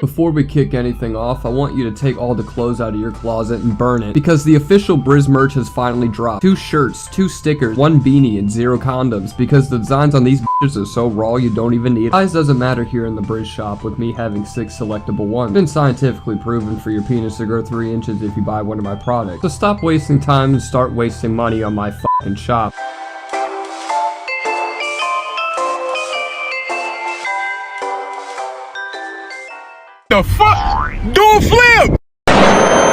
Before we kick anything off, I want you to take all the clothes out of your closet and burn it, because the official BriZ merch has finally dropped. 2 shirts, 2 stickers, 1 beanie, and 0 condoms, because the designs on these bitches are so raw you don't even need it. Size doesn't matter here in the BriZ shop, with me having 6 selectable ones. It's been scientifically proven for your penis to grow 3 inches if you buy one of my products. So stop wasting time and start wasting money on my fucking shop. The fuck? Do a flip!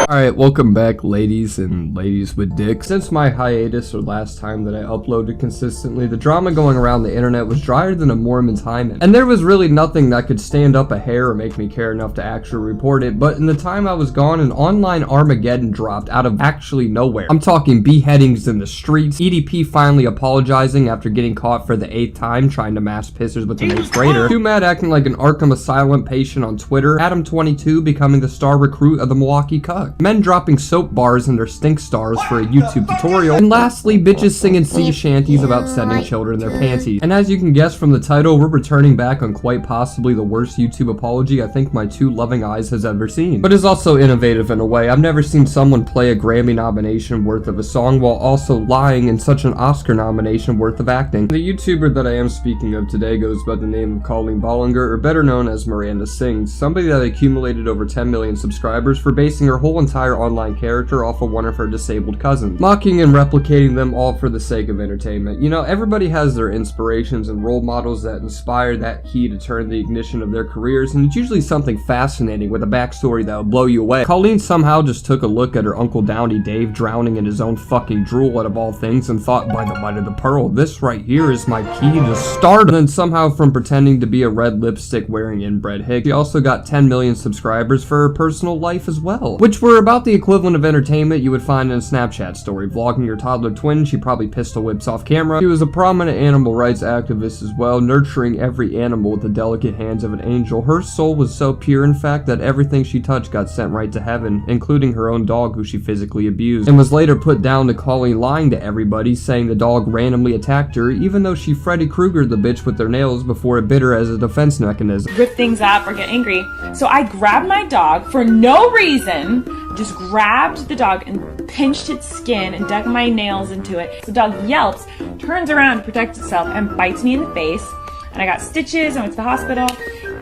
Alright, welcome back ladies and ladies with dicks. Since my hiatus or last time that I uploaded consistently, the drama going around the internet was drier than a Mormon's hymen. And there was really nothing that could stand up a hair or make me care enough to actually report it, but in the time I was gone, an online Armageddon dropped out of actually nowhere. I'm talking beheadings in the streets, EDP finally apologizing after getting caught for the 8th time trying to mass pissers with an 8th grader, 2Mad acting like an Arkham Asylum patient on Twitter, Adam22 becoming the star recruit of the Milwaukee Cuck, men dropping soap bars in their stink stars for a YouTube tutorial, and lastly, bitches singing sea shanties about sending children their panties. And as you can guess from the title, we're returning back on quite possibly the worst YouTube apology I think my 2 loving eyes has ever seen. But it's also innovative in a way. I've never seen someone play a Grammy nomination worth of a song while also lying in such an Oscar nomination worth of acting. The YouTuber that I am speaking of today goes by the name of Colleen Ballinger, or better known as Miranda Sings, somebody that accumulated over 10 million subscribers for basing her whole entire online character off of one of her disabled cousins, mocking and replicating them all for the sake of entertainment. You know, everybody has their inspirations and role models that inspire that key to turn the ignition of their careers, and it's usually something fascinating with a backstory that will blow you away. Colleen somehow just took a look at her Uncle Downy Dave drowning in his own fucking drool out of all things and thought, by the might of the pearl, this right here is my key to stardom. And then somehow from pretending to be a red lipstick wearing inbred hick, she also got 10 million subscribers for her personal life as well, which were about the equivalent of entertainment you would find in a Snapchat story. Vlogging your toddler twin, she probably pistol whips off camera. She was a prominent animal rights activist as well, nurturing every animal with the delicate hands of an angel. Her soul was so pure, in fact, that everything she touched got sent right to heaven, including her own dog who she physically abused, and was later put down to Colleen lying to everybody, saying the dog randomly attacked her, even though she Freddy Kruegered the bitch with their nails before it bit her as a defense mechanism. Rip things up or get angry. So I grabbed my dog for no reason, just grabbed the dog and pinched its skin and dug my nails into it. The dog yelps, turns around to protect itself, and bites me in the face. And I got stitches and went to the hospital.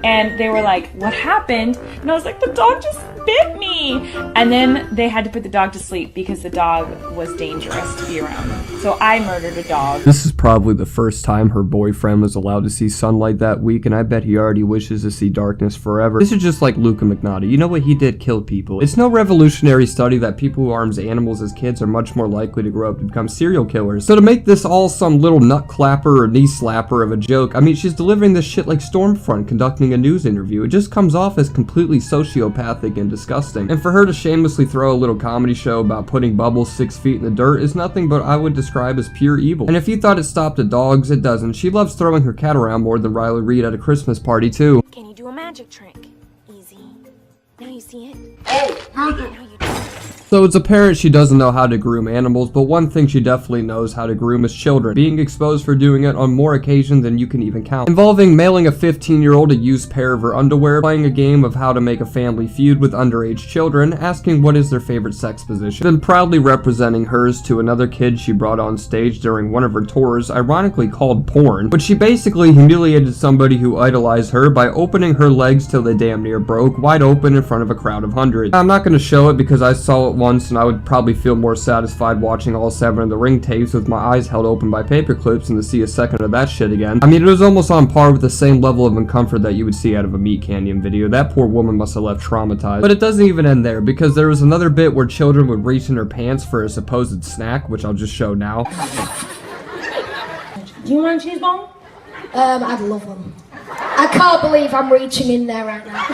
And they were like, what happened? And I was like, the dog just bit me. And then they had to put the dog to sleep because the dog was dangerous to be around. So I murdered a dog. This is probably the first time her boyfriend was allowed to see sunlight that week, and I bet he already wishes to see darkness forever. This is just like Luca Magnotta. You know what he did? Killed people. It's no revolutionary study that people who arms animals as kids are much more likely to grow up to become serial killers. So to make this all some little nut clapper or knee slapper of a joke, I mean, she's delivering this shit like Stormfront conducting a news interview. It just comes off as completely sociopathic and disgusting. And for her to shamelessly throw a little comedy show about putting Bubbles 6 feet in the dirt is nothing but I would describe as pure evil. And if you thought it stopped at dogs, it doesn't. She loves throwing her cat around more than Riley Reid at a Christmas party too. Can you do a magic trick? Easy. Now you see it? So it's apparent she doesn't know how to groom animals, but one thing she definitely knows how to groom is children, being exposed for doing it on more occasions than you can even count. Involving mailing a 15-year-old a used pair of her underwear, playing a game of how to make a family feud with underage children, asking what is their favorite sex position, then proudly representing hers to another kid she brought on stage during one of her tours, ironically called porn, but she basically humiliated somebody who idolized her by opening her legs till they damn near broke, wide open in front of a crowd of hundreds. I'm not going to show it because I saw it once and I would probably feel more satisfied watching all 7 of the Ring tapes with my eyes held open by paper clips than to see a second of that shit again. I mean, it was almost on par with the same level of uncomfort that you would see out of a Meat Canyon video. That poor woman must have left traumatized. But it doesn't even end there, because there was another bit where children would reach in her pants for a supposed snack, which I'll just show now. Do you want a cheese bone? I'd love one. I can't believe I'm reaching in there right now.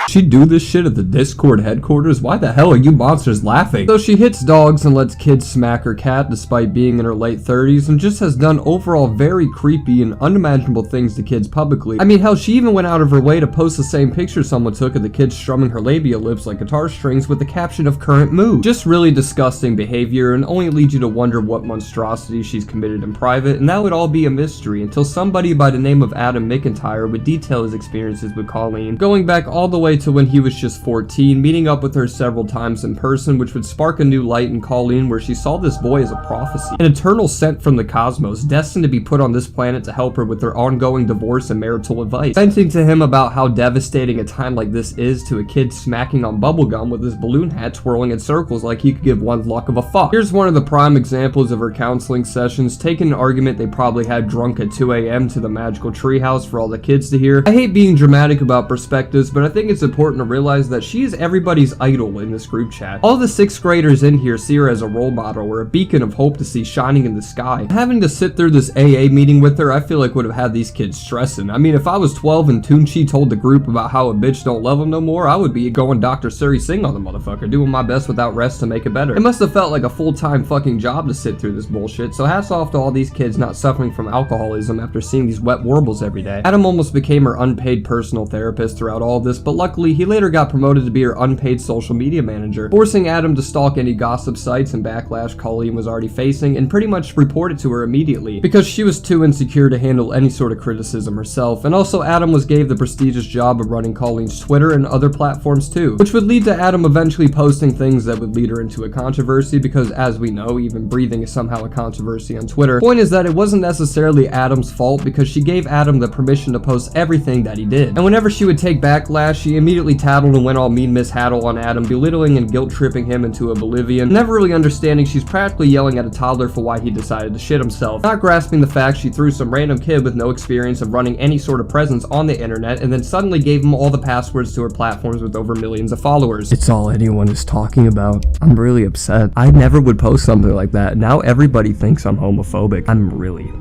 She'd do this shit at the Discord headquarters? Why the hell are you monsters laughing? So she hits dogs and lets kids smack her cat despite being in her late 30s, and just has done overall very creepy and unimaginable things to kids publicly. I mean, hell, she even went out of her way to post the same picture someone took of the kids strumming her labia lips like guitar strings with the caption of current mood. Just really disgusting behavior, and only leads you to wonder what monstrosity she's committed in private, and that would all be a mystery until somebody by the name of Adam McIntyre would detail his experiences with Colleen, going back all the way to when he was just 14, meeting up with her several times in person, which would spark a new light in Colleen where she saw this boy as a prophecy, an eternal sent from the cosmos, destined to be put on this planet to help her with her ongoing divorce and marital advice, venting to him about how devastating a time like this is to a kid smacking on bubblegum with his balloon hat twirling in circles like he could give one luck of a fuck. Here's one of the prime examples of her counseling sessions, taking an argument they probably had drunk at 2 a.m. to the magical treehouse for all the kids to hear. I hate being dramatic about perspectives, but I think it's important to realize that she is everybody's idol in this group chat. All the 6th graders in here see her as a role model or a beacon of hope to see shining in the sky. Having to sit through this AA meeting with her, I feel like would have had these kids stressing. I mean, if I was 12 and Tunchi told the group about how a bitch don't love him no more, I would be going Dr. Suri Singh on the motherfucker, doing my best without rest to make it better. It must have felt like a full-time fucking job to sit through this bullshit, so hats off to all these kids not suffering from alcoholism after seeing these wet warbles every day. Adam almost became her unpaid personal therapist throughout all of this, but luckily he later got promoted to be her unpaid social media manager, forcing Adam to stalk any gossip sites and backlash Colleen was already facing and pretty much report it to her immediately because she was too insecure to handle any sort of criticism herself. And also Adam was gave the prestigious job of running Colleen's Twitter and other platforms too, which would lead to Adam eventually posting things that would lead her into a controversy because, as we know, even breathing is somehow a controversy on Twitter. Point is that it wasn't necessarily Adam's fault because she gave Adam the permission to post everything that he did. And whenever she would take backlash, she immediately tattled and went all mean Miss Haddle on Adam, belittling and guilt-tripping him into oblivion, never really understanding she's practically yelling at a toddler for why he decided to shit himself, not grasping the fact she threw some random kid with no experience of running any sort of presence on the internet and then suddenly gave him all the passwords to her platforms with over millions of followers. It's all anyone is talking about. I'm really upset. I never would post something like that. Now everybody thinks I'm homophobic. I'm really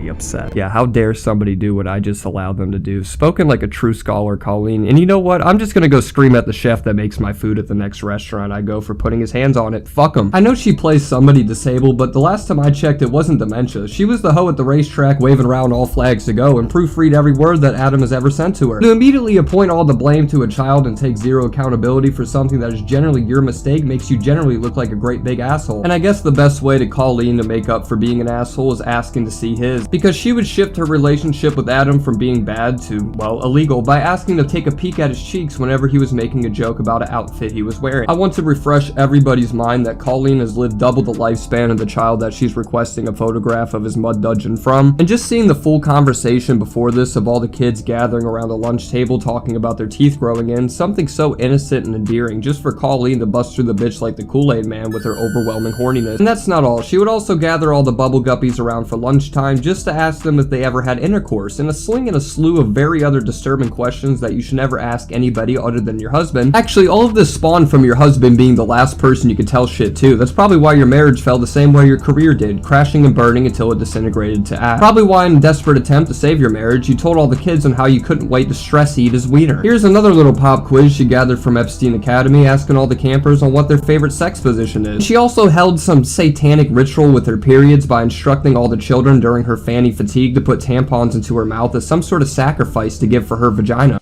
upset. Yeah, how dare somebody do what I just allowed them to do. Spoken like a true scholar, Colleen. And you know what? I'm just gonna go scream at the chef that makes my food at the next restaurant I go for putting his hands on it. Fuck him. I know she plays somebody disabled, but the last time I checked, it wasn't dementia. She was the hoe at the racetrack waving around all flags to go and proofread every word that Adam has ever sent to her. To immediately appoint all the blame to a child and take zero accountability for something that is generally your mistake makes you generally look like a great big asshole. And I guess the best way to Colleen to make up for being an asshole is asking to see his, because she would shift her relationship with Adam from being bad to, well, illegal by asking to take a peek at his cheeks whenever he was making a joke about an outfit he was wearing. I want to refresh everybody's mind that Colleen has lived double the lifespan of the child that she's requesting a photograph of his mud dungeon from, and just seeing the full conversation before this of all the kids gathering around the lunch table talking about their teeth growing in, something so innocent and endearing just for Colleen to bust through the bitch like the Kool-Aid man with her overwhelming horniness. And that's not all. She would also gather all the bubble guppies around for lunchtime just to ask them if they ever had intercourse, in a sling and a slew of very other disturbing questions that you should never ask anybody other than your husband. Actually, all of this spawned from your husband being the last person you could tell shit to. That's probably why your marriage fell the same way your career did, crashing and burning until it disintegrated to ash. Probably why in a desperate attempt to save your marriage, you told all the kids on how you couldn't wait to stress eat his wiener. Here's another little pop quiz she gathered from Epstein Academy, asking all the campers on what their favorite sex position is. She also held some satanic ritual with her periods by instructing all the children during her fanny fatigue to put tampons into her mouth as some sort of sacrifice to give for her vagina.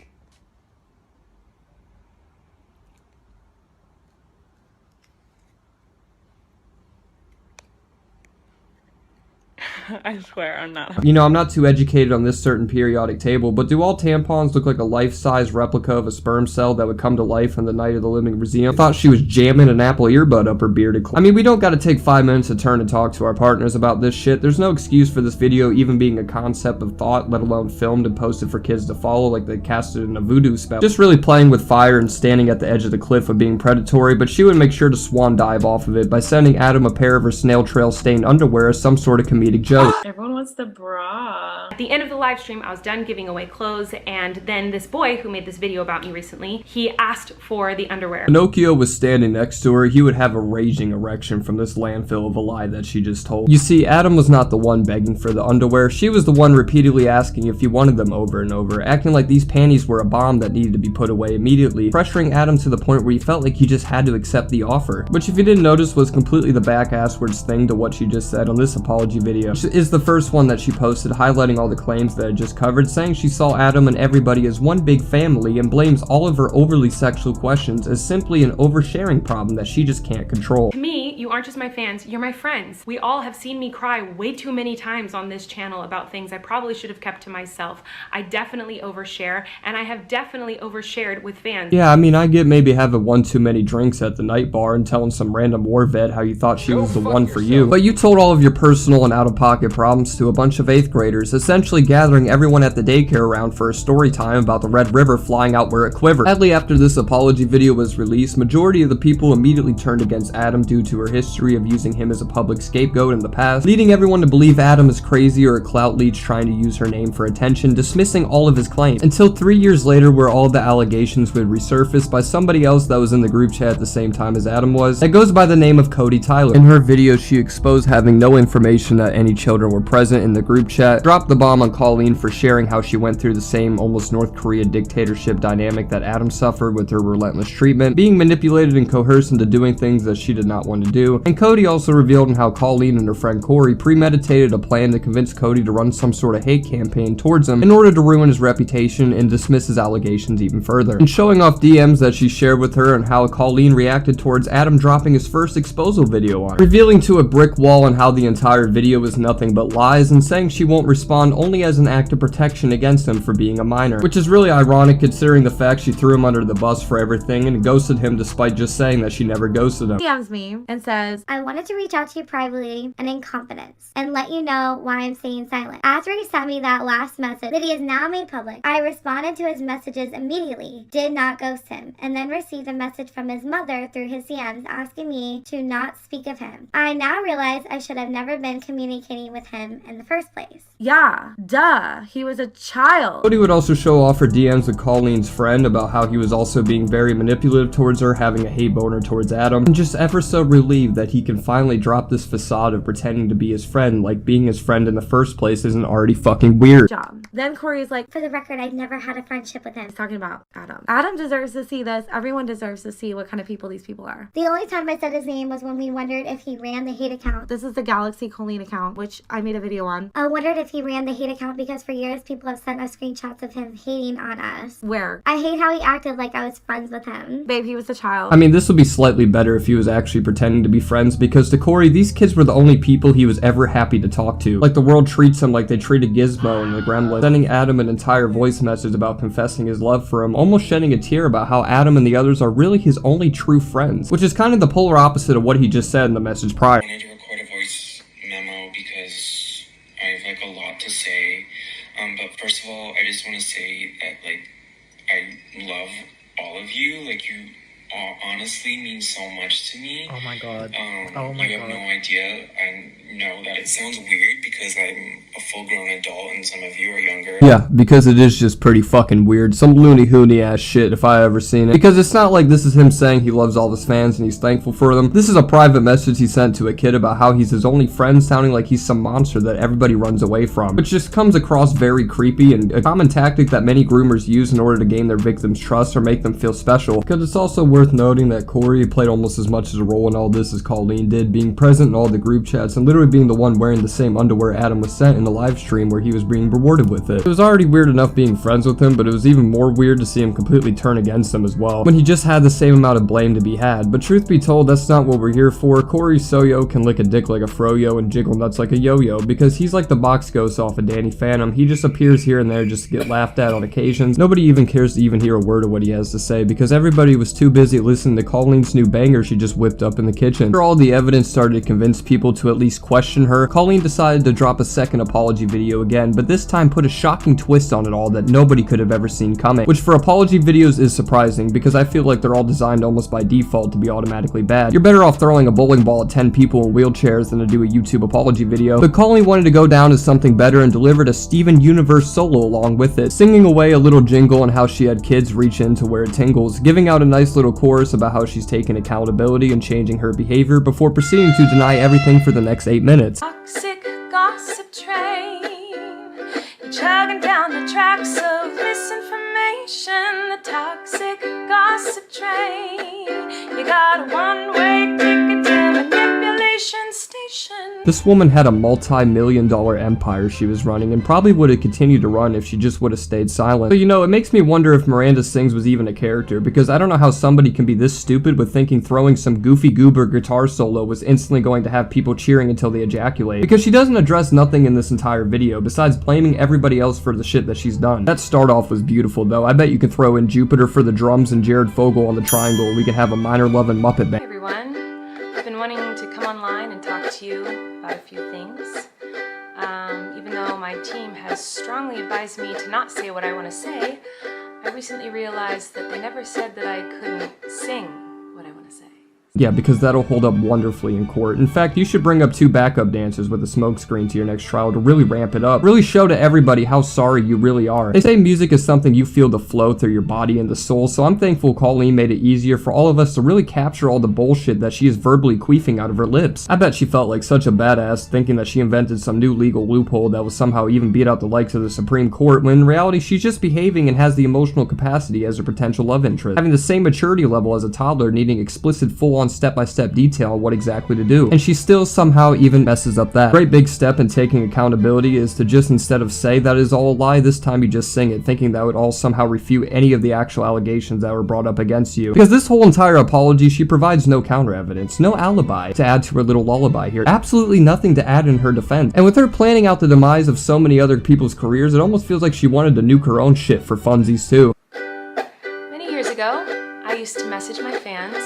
I swear I'm not. You know, I'm not too educated on this certain periodic table, but do all tampons look like a life-size replica of a sperm cell that would come to life on the night of the living museum? I thought she was jamming an Apple earbud up her bearded I mean, we don't gotta take 5 minutes to turn and talk to our partners about this shit. There's no excuse for this video even being a concept of thought, let alone filmed and posted for kids to follow like they cast it in a voodoo spell. Just really playing with fire and standing at the edge of the cliff of being predatory, but she would make sure to swan dive off of it by sending Adam a pair of her snail trail stained underwear as some sort of comedic joke. joke. Everyone wants the bra. At the end of the live stream, I was done giving away clothes, and then this boy who made this video about me recently, he asked for the underwear. Pinocchio was standing next to her. He would have a raging erection from this landfill of a lie that she just told. You see, Adam was not the one begging for the underwear. She was the one repeatedly asking if he wanted them over and over, acting like these panties were a bomb that needed to be put away immediately, pressuring Adam to the point where he felt like he just had to accept the offer. Which, if you didn't notice, was completely the back-asswards thing to what she just said on this apology video. Which is the first one that she posted, highlighting all the claims that I just covered, saying she saw Adam and everybody as one big family, and blames all of her overly sexual questions as simply an oversharing problem that she just can't control. To me, you aren't just my fans, you're my friends. We all have seen me cry way too many times on this channel about things I probably should have kept to myself. I definitely overshare, and I have definitely overshared with fans. Yeah, I mean, I get maybe having one too many drinks at the night bar and telling some random war vet how you thought she was the one for you. But you told all of your personal and out-of-pocket problems to a bunch of 8th graders, essentially gathering everyone at the daycare around for a story time about the Red River flying out where it quivered. Sadly, after this apology video was released, majority of the people immediately turned against Adam due to her history of using him as a public scapegoat in the past, leading everyone to believe Adam is crazy or a clout leech trying to use her name for attention, dismissing all of his claims. Until 3 years later, where all the allegations would resurface by somebody else that was in the group chat at the same time as Adam was, that goes by the name of Cody Tyler. In her video, she exposed having no information that any children were present in the group chat, dropped the bomb on Colleen for sharing how she went through the same almost North Korea dictatorship dynamic that Adam suffered with her relentless treatment, being manipulated and coerced into doing things that she did not want to do. And Cody also revealed on how Colleen and her friend Corey premeditated a plan to convince Cody to run some sort of hate campaign towards him in order to ruin his reputation and dismiss his allegations even further. And showing off DMs that she shared with her and how Colleen reacted towards Adam dropping his first exposal video on her, revealing to a brick wall on how the entire video is nothing but lies, and saying she won't respond only as an act of protection against him for being a minor. Which is really ironic considering the fact she threw him under the bus for everything and ghosted him despite just saying that she never ghosted him. DMs me and says, I wanted to reach out to you privately and in confidence and let you know why I'm staying silent. After he sent me that last message that he has now made public, I responded to his messages immediately, did not ghost him, and then received a message from his mother through his DMs asking me to not speak of him. I now realize I should have never been communicating with him in the first place. yeah, duh, he was a child. Cody would also show off her DMs with Colleen's friend about how he was also being very manipulative towards her, having a hate boner towards Adam, and just ever so relieved that he can finally drop this facade of pretending to be his friend, like being his friend in the first place isn't already fucking weird. Job. Then Corey's like, For the record, I've never had a friendship with him. he's talking about Adam. Adam deserves to see this. Everyone deserves to see what kind of people these people are. The only time I said his name was when we wondered if he ran the hate account. This is the Galaxy Colleen account, which I made a video on. I wondered if he ran the hate account because for years people have sent us screenshots of him hating on us. Where? I hate how he acted like I was friends with him. Babe, he was a child. I mean, this would be slightly better if he was actually pretending to be friends, because to Corey, these kids were the only people he was ever happy to talk to. Like the world treats him like they treated Gizmo and the Gremlin, sending Adam an entire voice message about confessing his love for him, almost shedding a tear about how Adam and the others are really his only true friends, which is kind of the polar opposite of what he just said in the message prior. I wanted to record a voice memo because I have like a lot to say. But first of all, I just want to say that like I love all of you. Like you all honestly mean so much to me. Oh my god. You have no idea. I know that it sounds weird because I'm a full-grown adult and some of you are younger. Yeah, because it is just pretty fucking weird. Some loony hoony ass shit if I ever seen it. Because it's not like this is him saying he loves all his fans and he's thankful for them. This is a private message he sent to a kid about how he's his only friend, sounding like he's some monster that everybody runs away from. Which just comes across very creepy and a common tactic that many groomers use in order to gain their victims' trust or make them feel special. Because it's also worth noting that Corey played almost as much as a role in all this as Colleen did, being present in all the group chats and literally being the one wearing the same underwear Adam was sent in the live stream where he was being rewarded with it. It was already weird enough being friends with him, but it was even more weird to see him completely turn against him as well, when he just had the same amount of blame to be had. But truth be told, that's not what we're here for. Corey Soyo can lick a dick like a froyo and jiggle nuts like a yo-yo, because he's like the box ghost off of Danny Phantom. He just appears here and there just to get laughed at on occasions. Nobody even cares to even hear a word of what he has to say, because everybody was too busy listening to Colleen's new banger she just whipped up in the kitchen. After all the evidence started to convince people to at least question her, Colleen decided to drop a second apology apology video again, but this time put a shocking twist on it all that nobody could have ever seen coming, which for apology videos is surprising because I feel like they're all designed almost by default to be automatically bad. You're better off throwing a bowling ball at 10 people in wheelchairs than to do a YouTube apology video, but Colleen wanted to go down as something better and delivered a Steven Universe solo along with it, singing away a little jingle on how she had kids reach into where it tingles, giving out a nice little chorus about how she's taking accountability and changing her behavior before proceeding to deny everything for the next 8 minutes. Toxic gossip train, you're chugging down the tracks of misinformation. The toxic gossip train, you got a one-way ticket to manipulation station. This woman had a multi-million-dollar empire she was running and probably would have continued to run if she just would have stayed silent. But you know, it makes me wonder if Miranda Sings was even a character, because I don't know how somebody can be this stupid with thinking throwing some goofy goober guitar solo was instantly going to have people cheering until they ejaculate, because she doesn't address nothing in this entire video besides blaming everybody else for the shit that she's done. That start off was beautiful though. I bet you can throw in Jupiter for the drums and Jared Fogle on the triangle and we can have a minor love and Muppet band. Hey everyone, I've been wanting to come online and talk to you about a few things. Even though my team has strongly advised me to not say what I want to say, I recently realized that they never said that I couldn't sing what I want to say. Yeah, because that'll hold up wonderfully in court. In fact, you should bring up 2 backup dancers with a smoke screen to your next trial to really ramp it up. Really show to everybody how sorry you really are. They say music is something you feel the flow through your body and the soul, so I'm thankful Colleen made it easier for all of us to really capture all the bullshit that she is verbally queefing out of her lips. I bet she felt like such a badass thinking that she invented some new legal loophole that will somehow even beat out the likes of the Supreme Court, when in reality she's just behaving and has the emotional capacity as a potential love interest, having the same maturity level as a toddler, needing explicit full-on step-by-step detail on what exactly to do, and she still somehow even messes up that. Great big step in taking accountability is to just, instead of say that is all a lie, this time you just sing it, thinking that would all somehow refute any of the actual allegations that were brought up against you. Because this whole entire apology, she provides no counter evidence, no alibi to add to her little lullaby here, absolutely nothing to add in her defense. And with her planning out the demise of so many other people's careers, it almost feels like she wanted to nuke her own shit for funsies too. Many years ago, I used to message my fans,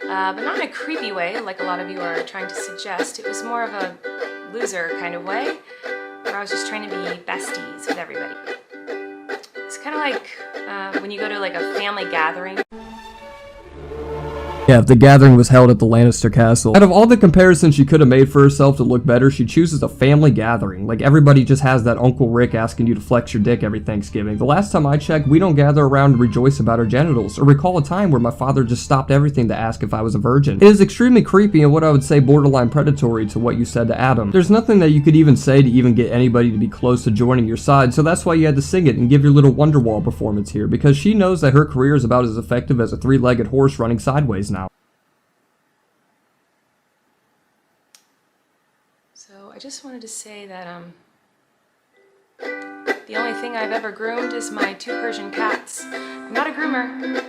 but not in a creepy way like a lot of you are trying to suggest. It was more of a loser kind of way, where I was just trying to be besties with everybody. It's kind of like when you go to like a family gathering. Yeah, the gathering was held at the Lannister castle. Out of all the comparisons she could have made for herself to look better, she chooses a family gathering. Like everybody just has that Uncle Rick asking you to flex your dick every Thanksgiving. The last time I checked, we don't gather around and rejoice about our genitals, or recall a time where my father just stopped everything to ask if I was a virgin. It is extremely creepy and what I would say borderline predatory to what you said to Adam. There's nothing that you could even say to even get anybody to be close to joining your side, so that's why you had to sing it and give your little Wonderwall performance here, because she knows that her career is about as effective as a 3-legged horse running sideways now. So I just wanted to say that the only thing I've ever groomed is my 2 Persian cats. I'm not a groomer.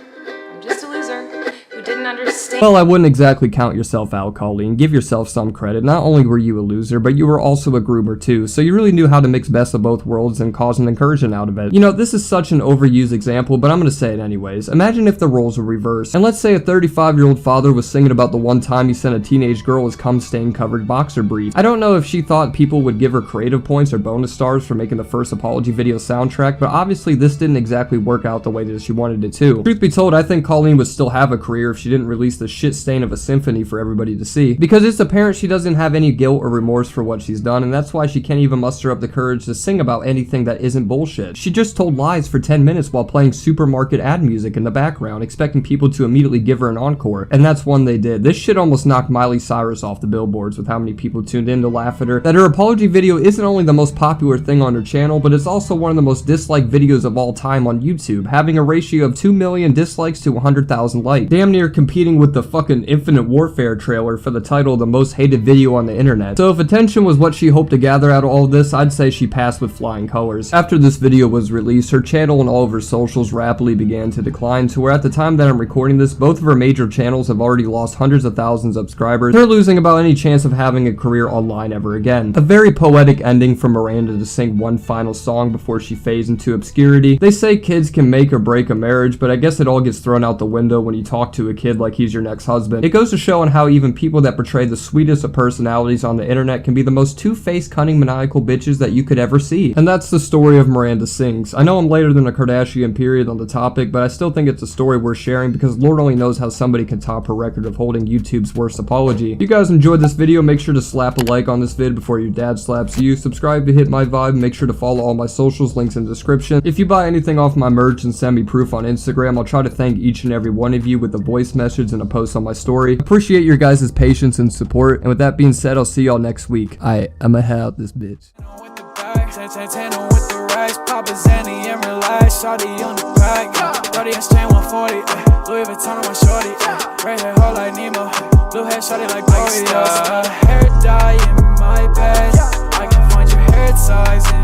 I'm just a loser who didn't understand. Well, I wouldn't exactly count yourself out, Colleen. Give yourself some credit. Not only were you a loser, but you were also a groomer too, so you really knew how to mix best of both worlds and cause an incursion out of it. You know, this is such an overused example, but I'm gonna say it anyways. Imagine if the roles were reversed, and let's say a 35-year-old father was singing about the one time he sent a teenage girl his cum-stain covered boxer brief. I don't know if she thought people would give her creative points or bonus stars for making the first apology video soundtrack, but obviously this didn't exactly work out the way that she wanted it to. Truth be told, I think Colleen would still have a career if she didn't release the shit stain of a symphony for everybody to see, because it's apparent she doesn't have any guilt or remorse for what she's done, and that's why she can't even muster up the courage to sing about anything that isn't bullshit. She just told lies for 10 minutes while playing supermarket ad music in the background, expecting people to immediately give her an encore, and that's one they did. This shit almost knocked Miley Cyrus off the billboards with how many people tuned in to laugh at her. That her apology video isn't only the most popular thing on her channel, but it's also one of the most disliked videos of all time on YouTube, having a ratio of 2 million dislikes to 100,000 likes, damn near competing with the fucking Infinite Warfare trailer for the title of the most hated video on the internet. So if attention was what she hoped to gather out of all of this, I'd say she passed with flying colors. After this video was released, her channel and all of her socials rapidly began to decline, to where at the time that I'm recording this, both of her major channels have already lost hundreds of thousands of subscribers. They're losing about any chance of having a career online ever again. A very poetic ending for Miranda to sing one final song before she fades into obscurity. They say kids can make or break a marriage, but I guess it all gets thrown out the window when you talk to a kid kid like he's your next husband. It goes to show on how even people that portray the sweetest of personalities on the internet can be the most two-faced, cunning, maniacal bitches that you could ever see. And that's the story of Miranda Sings. I know I'm later than a Kardashian period on the topic, but I still think it's a story worth sharing because Lord only knows how somebody can top her record of holding YouTube's worst apology. If you guys enjoyed this video, make sure to slap a like on this vid before your dad slaps you. Subscribe to hit my vibe. Make sure to follow all my socials, links in the description. If you buy anything off my merch and send me proof on Instagram, I'll try to thank each and every one of you with a voice message and a post on my story. Appreciate your guys' patience and support. And with that being said, I'll see y'all next week. I'ma head out this bitch. With the rice, Papa Zanny and relax, shawty on the back, 30-inch chain 140, Louis Vuitton on my shorty, red hair hard like Nemo, blue hair shawty like Gloria, hair dye in my bed, I can find your hair size